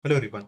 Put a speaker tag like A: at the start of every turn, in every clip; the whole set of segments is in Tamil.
A: ஹலோ ரிவான்.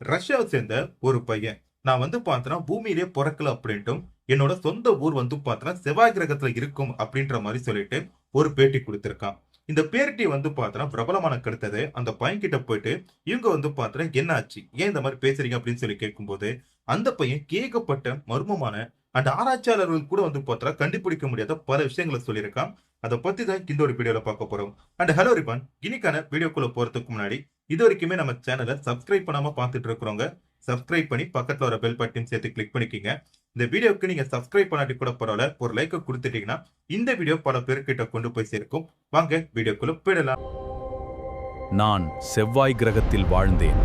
A: ரஷ்யாவை சேர்ந்த ஒரு பையன் நான் பார்த்தனா பூமியிலே பிறக்கல அப்படின்ட்டும் என்னோட சொந்த ஊர் பார்த்தனா செவ்வாய் கிரகத்துல இருக்கும் அப்படின்ற மாதிரி சொல்லிட்டு ஒரு பேட்டி கொடுத்திருக்கான். இந்த பேட்டி பார்த்தனா பிரபலமான கெடுத்தது அந்த பையன் கிட்ட போயிட்டு இவங்க பார்த்தனா என்ன ஆச்சு, ஏன் இந்த மாதிரி பேசுறீங்க அப்படின்னு சொல்லி கேட்கும்போது அந்த பையன் கேட்கப்பட்ட மர்மமான அந்த ஆராய்ச்சியாளர்கள் கூட பார்த்தா கண்டுபிடிக்க முடியாத பல விஷயங்களை சொல்லியிருக்கான். அதை பத்தி தான் இந்த ஒரு வீடியோல பார்க்க போறோம். அண்ட் ஹலோ ரிபான், இன்னைக்கான வீடியோக்குள்ள போறதுக்கு முன்னாடி இது வரைக்குமே நம்ம சேனலை சப்ஸ்கிரைப் பண்ணாம பார்த்துட்டு இருக்கிறவங்க சப்ஸ்கிரைப் பண்ணி பக்கத்துல ஒரு பெல் பட்டன் சேர்த்து கிளிக் பண்ணிக்கோங்க. இந்த வீடியோக்கு நீங்க சப்ஸ்கிரைப் பண்ணாட்டி கூட பரவாயில்ல, ஒரு லைக் கொடுத்துட்டீங்கன்னா இந்த வீடியோ பல பேர்கிட்ட கொண்டு போய் சேர்க்கும். வாங்க வீடியோக்குள்ள போயிடலாம்.
B: நான் செவ்வாய் கிரகத்தில் வாழ்ந்தேன்.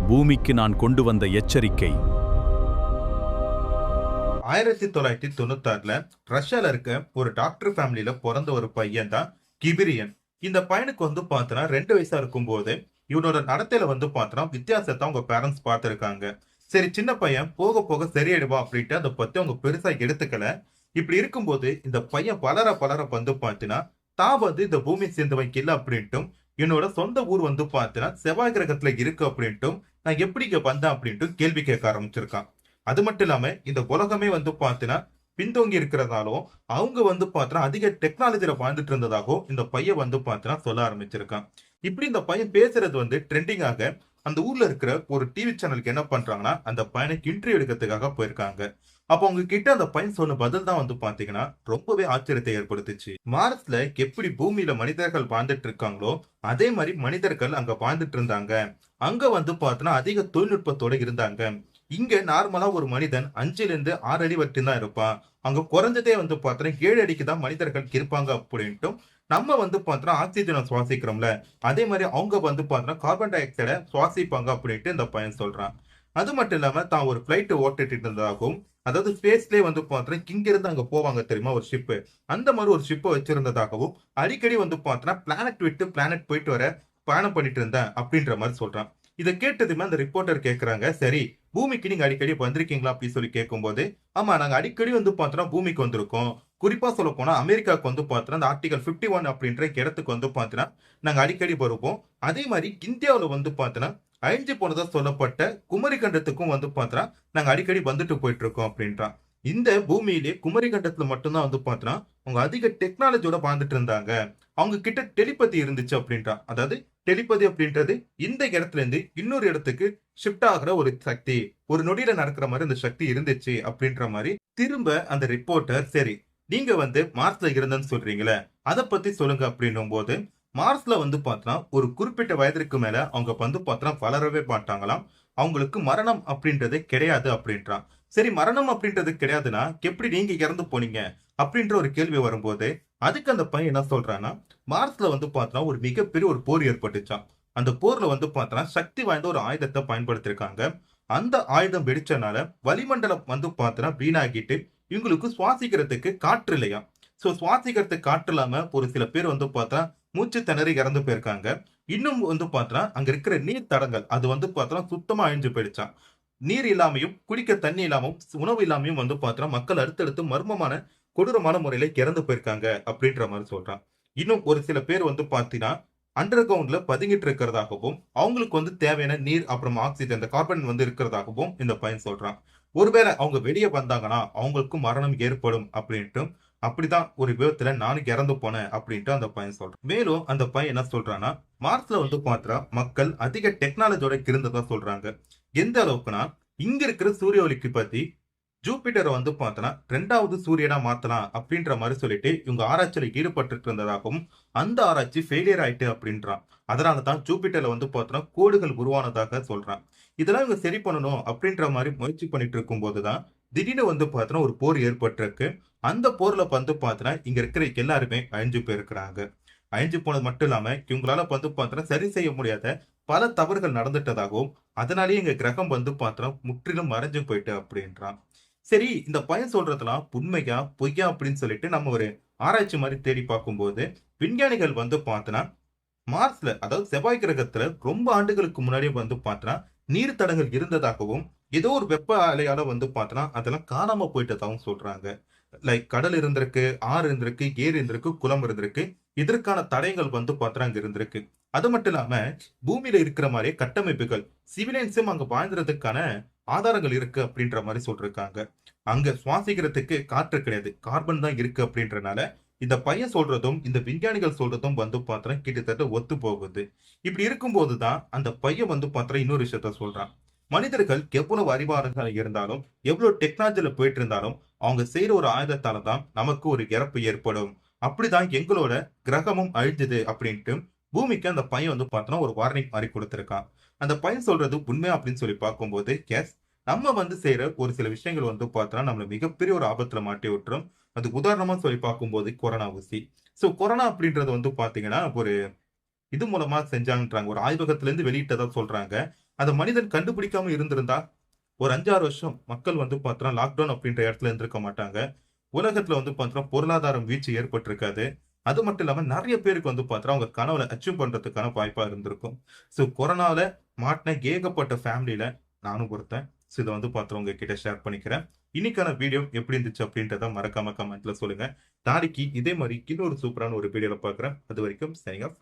B: பூமிக்கு நான் கொண்டு வந்த எச்சரிக்கை.
A: 1996ல ரஷ்யால இருக்க ஒரு டாக்டர் ஃபேமிலியில பிறந்த ஒரு பையன் தான் கிபிரியன். இந்த பையனுக்கு பார்த்தனா 2 வயசா இருக்கும் போது இவனோட நடத்தையில பார்த்தனா வித்தியாசத்தை அவங்க பேரண்ட்ஸ் பார்த்திருக்காங்க. சரி, சின்ன பையன் போக போக சரியாயிடுவா அப்படின்ட்டு அதை பத்தி அவங்க பெருசா எடுத்துக்கல. இப்படி இருக்கும்போது இந்த பையன் பலர பார்த்தீங்கன்னா தான் இந்த பூமி சேர்ந்தவன் இல்ல அப்படின்ட்டும் என்னோட சொந்த ஊர் பார்த்தீங்கன்னா செவ்வாய் கிரகத்துல இருக்கு அப்படின்ட்டும் நான் எப்படி இங்க வந்தேன் அப்படின்ட்டு கேள்வி கேட்க ஆரம்பிச்சிருக்கான். அது மட்டும் இல்லாம இந்த உலகமே பார்த்தீங்கன்னா பின்தோங்கி இருக்கிறதாலும் அவங்க பார்த்தீங்கன்னா அதிக டெக்னாலஜில வாழ்ந்துட்டு இருந்ததாகவும் இந்த பையன் பார்த்தீங்கன்னா சொல்ல ஆரம்பிச்சிருக்கான். இப்படி இந்த பையன் பேசுறது ட்ரெண்டிங்காக அந்த ஊர்ல இருக்கிற ஒரு டிவி சேனலுக்கு என்ன பண்றாங்கன்னா அந்த பையனுக்கு இன்டர்வியூ எடுக்கிறதுக்காக போயிருக்காங்க. அப்ப அவங்க கிட்ட அந்த பையன் சொன்ன பதில் தான் பாத்தீங்கன்னா ரொம்பவே ஆச்சரியத்தை ஏற்படுத்துச்சு. மார்ஸ்ல எப்படி பூமியில மனிதர்கள் வாழ்ந்துட்டு இருக்காங்களோ அதே மாதிரி மனிதர்கள் அங்க வாழ்ந்துட்டு இருந்தாங்க. அங்க பார்த்தீங்கன்னா அதிக தொழில்நுட்பத்தோட இருந்தாங்க. இங்க நார்மலா ஒரு மனிதன் 5ல இருந்து 6 அடி வரைக்கும் தான் இருப்பான். அங்க குறைஞ்சதே பார்த்தீங்கன்னா 7 அடிக்கு தான் மனிதர்கள் இருப்பாங்க அப்படின்ட்டும் நம்ம பார்த்தீங்கன்னா ஆக்சிஜனை சுவாசிக்கிறோம்ல, அதே மாதிரி அவங்க பார்த்தீங்கன்னா கார்பன் டை ஆக்சைடை சுவாசிப்பாங்க அப்படின்ட்டு இந்த பையன் சொல்றான். அது மட்டும் இல்லாம தான் ஒரு பிளைட் ஓட்டிட்டு இருந்ததாகவும், அதாவது ஸ்பேஸ்லயே பார்த்தீங்கன்னா இங்க இருந்து அங்க போவாங்க தெரியுமா ஒரு ஷிப், அந்த மாதிரி ஒரு ஷிப்பை வச்சிருந்ததாகவும் அடிக்கடி பார்த்தீங்கன்னா பிளானட் விட்டு பிளானட் போயிட்டு வர பயணம் பண்ணிட்டு இருந்தேன் அப்படின்ற மாதிரி சொல்றான். இதை கேட்டதுமே அந்த ரிப்போர்ட்டர் கேட்கறாங்க, சரி பூமிக்கு நீங்க அடிக்கடி வந்திருக்கீங்களா அப்படின்னு சொல்லி கேட்கும்போது, ஆமா நாங்க அடிக்கடி பார்த்தோம்னா பூமிக்கு வந்திருக்கோம். குறிப்பா சொல்ல போனா அமெரிக்காவுக்கு பார்த்தோம்னா அந்த ஆர்டிகல் 51 அப்படின்ற இடத்துக்கு பார்த்தோம்னா நாங்க அடிக்கடி வருவோம். அதே மாதிரி இந்தியாவில் பார்த்தோம்னா அழிஞ்சு போனதா சொல்லப்பட்ட குமரி கண்டத்துக்கும் பார்த்தோம்னா நாங்க அடிக்கடி வந்துட்டு போயிட்டு இருக்கோம் அப்படின்றான். இந்த பூமியிலே குமரி கண்டத்துல மட்டும்தான் பார்த்தோம்னா அவங்க அதிக டெக்னாலஜியோட வாழ்ந்துட்டு இருந்தாங்க. அவங்க கிட்ட டெலிபதி இருந்துச்சு அப்படின்றான். அதாவது டெலிபதி அப்படின்றது இந்த இடத்துல இருந்து இன்னொரு இடத்துக்கு ஷிஃப்ட் ஆகிற ஒரு சக்தி, ஒரு நொடியில நடக்கிற மாதிரி அந்த சக்தி இருந்துச்சு அப்படின்ற மாதிரி திரும்ப அந்த ரிப்போர்ட்டர், சரி நீங்க மார்ஸ்ல இருந்தேன்னு சொல்றீங்களே அதை பத்தி சொல்லுங்க அப்படின்னும் போது, மார்ஸ்ல பார்த்தோம்னா ஒரு குறிப்பிட்ட வயதிற்கு மேல அவங்க பார்த்தோம்னா வளரவே மாட்டாங்களாம். அவங்களுக்கு மரணம் அப்படின்றது கிடையாது அப்படின்றான். சரி, மரணம் அப்படின்றது கிடையாதுன்னா எப்படி நீங்க இறந்து போனீங்க அப்படின்ற ஒரு கேள்வி வரும்போது அதுக்கு அந்த பையன் என்ன சொல்றான்னா, மார்ஸ்ல பார்த்தோம்னா ஒரு மிகப்பெரிய ஒரு போர் ஏற்பட்டுச்சான். அந்த போர்ல பார்த்தோம்னா சக்தி வாய்ந்த ஒரு ஆயுதத்தை பயன்படுத்திருக்காங்க. அந்த ஆயுதம் வெடிச்சனால வளிமண்டலம் பார்த்தோம்னா வீணாகிட்டு இவங்களுக்கு சுவாசிக்கிறதுக்கு காற்று இல்லையா. சோ சுவாசிக்கிறதுக்கு காற்று இல்லாம ஒரு சில பேர் பார்த்தா மூச்சு திணறி இறந்து போயிருக்காங்க. இன்னும் பார்த்தோம்னா அங்க இருக்கிற நீர் தடங்கள் அது பார்த்தோம்னா சுத்தமா அழிஞ்சு போயிடுச்சான். நீர் இல்லாமையும் குடிக்க தண்ணி இல்லாமல் உணவு இல்லாமையும் பார்த்தோம்னா மக்கள் அடுத்தடுத்து மர்மமான கொடூரமான முறையில இறந்து போயிருக்காங்க அப்படின்ற மாதிரி சொல்றான். இன்னும் ஒரு சில பேர் பாத்தீங்கன்னா அண்டர் கிரவுண்ட்ல பதுங்கிட்டு இருக்கிறதாகவும் அவங்களுக்கு தேவையான நீர் அப்புறம் ஆக்சிஜன் இந்த கார்பன் இருக்கிறதாகவும் இந்த பையன் சொல்றான். ஒருவேளை அவங்க வெளியே வந்தாங்கன்னா அவங்களுக்கும் மரணம் ஏற்படும் அப்படின்ட்டு, அப்படிதான் ஒரு விபத்துல நானும் இறந்து போனேன் அப்படின்ட்டு அந்த பையன் சொல்றான். மேலும் அந்த பையன் என்ன சொல்றான்னா, மார்ஸ்ல பார்த்தா மக்கள் அதிக டெக்னாலஜியோட இருந்ததா சொல்றாங்க. எந்த அளவுக்குன்னா இங்க இருக்கிற சூரிய ஒளிக்கு பத்தி ஜூபிட்டரை பார்த்தோன்னா 2வது சூரியனா மாத்தலாம் அப்படின்ற மாதிரி சொல்லிட்டு இவங்க ஆராய்ச்சியில ஈடுபட்டு இருந்ததாகவும் அந்த ஆராய்ச்சி ஃபெயிலியர் ஆயிட்டு அப்படின்றான். அதனாலதான் ஜூபிட்டர்ல பார்த்தோன்னா கோடுகள் உருவானதாக சொல்றான். இதெல்லாம் இவங்க சரி பண்ணணும் அப்படின்ற மாதிரி முயற்சி பண்ணிட்டு இருக்கும் போதுதான் திடீர்னு பார்த்தோன்னா ஒரு போர் ஏற்பட்டிருக்கு. அந்த போர்ல பார்த்தோன்னா இங்க இருக்கிற எல்லாருமே அழிஞ்சு போயிருக்கிறாங்க. அழிஞ்சு போனது மட்டும் இல்லாம இவங்களால பார்த்தோன்னா சரி செய்ய முடியாத பல தவறுகள் நடந்துட்டதாகவும் அதனாலேயே எங்க கிரகம் பார்த்தோன்னா முற்றிலும் மறைஞ்சு போயிட்டு அப்படின்றான். சரி, இந்த பையன் சொல்றதெல்லாம் உண்மையா பொய்யா அப்படின்னு சொல்லிட்டு நம்ம ஒரு ஆராய்ச்சி மாதிரி தேடி பார்க்கும்போது விஞ்ஞானிகள் பார்த்தோன்னா மார்ஸ்ல அதாவது செவ்வாய் கிரகத்துல ரொம்ப ஆண்டுகளுக்கு முன்னாடியே பார்த்தோன்னா நீர் தடங்கள் இருந்ததாகவும் ஏதோ ஒரு வெப்ப அலையால பார்த்தோன்னா அதெல்லாம் காணாம போயிட்டதாகவும் சொல்றாங்க. லைக் கடல் இருந்திருக்கு, ஆறு இருந்திருக்கு, ஏரி இருந்திருக்கு, குளம் இருந்திருக்கு. இதற்கான தடயங்கள் பார்த்தோன்னா அங்க இருந்திருக்கு. அது மட்டும் இல்லாம பூமியில இருக்கிற மாதிரியே கட்டமைப்புகள் சிவிலியன்ஸும் அங்க வாழ்ந்துறதுக்கான ஆதாரங்கள் இருக்கு அப்படின்ற மாதிரி சொல்லிருக்காங்க. அங்க சுவாசிக்கிறதுக்கு காற்று கிடையாது, கார்பன் தான் இருக்கு அப்படின்றனால இந்த பையன் சொல்றதும் இந்த விஞ்ஞானிகள் சொல்றதும் வந்து பாத்திரம் கிட்டத்தட்ட ஒத்து போகுது. இப்படி இருக்கும்போது தான் அந்த பையன் வந்து பாத்திரம் இன்னொரு விஷயத்த சொல்றான். மனிதர்கள் எவ்வளவு அறிவாளர்கள் இருந்தாலும் எவ்வளவு டெக்னாலஜில போயிட்டு இருந்தாலும் அவங்க செய்யற ஒரு ஆயுதத்தால தான் நமக்கு ஒரு இறப்பு ஏற்படும். அப்படிதான் எங்களோட கிரகமும் அழிஞ்சது அப்படின்ட்டு பூமிக்கு அந்த பையன் வந்து பார்த்தோன்னா ஒரு வார்னிங் மாதிரி கொடுத்திருக்கான். அந்த பையன் சொல்றது உண்மையா அப்படின்னு சொல்லி பார்க்கும்போது எஸ், நம்ம வந்து செய்யற ஒரு சில விஷயங்கள் வந்து பார்த்தோன்னா நம்மள மிகப்பெரிய ஒரு ஆபத்துல மாட்டி விட்டுரும். அது உதாரணமா சொல்லி பார்க்கும்போது கொரோனா ஊசி. சோ கொரோனா அப்படின்றது வந்து பாத்தீங்கன்னா ஒரு இது மூலமா செஞ்சாங்கன்றாங்க. ஒரு ஆய்வகத்துல இருந்து வெளியிட்டதா சொல்றாங்க. அத மனிதன் கண்டுபிடிக்காம இருந்திருந்தா ஒரு 5, 6 வருஷம் மக்கள் வந்து பார்த்தோன்னா லாக்டவுன் அப்படின்ற இடத்துல இருந்திருக்க மாட்டாங்க. உலகத்துல வந்து பார்த்தோன்னா பொருளாதாரம் வீழ்ச்சி ஏற்பட்டிருக்காது. அது மட்டும் இல்லாம நெறைய பேருக்கு வந்து பார்த்தோன்னா அவங்க கனவுல அச்சீவ் பண்றதுக்கான வாய்ப்பா இருந்திருக்கும். சோ கொரோனால மாட்டுன ஏகப்பட்ட ஃபேமிலில நானும் ஒருத்தன். சோ இத வந்து பார்த்தோம் உங்ககிட்ட ஷேர் பண்ணிக்கிறேன். இன்னைக்கான வீடியோ எப்படி இருந்துச்சு அப்படின்றத மறக்காம கமெண்ட்ல சொல்லுங்க. நாளைக்கு இதே மாரி இன்னொரு சூப்பரான ஒரு வீடியோல பார்க்குறேன். அதுவரைக்கும் சைனிங் ஆஃப்.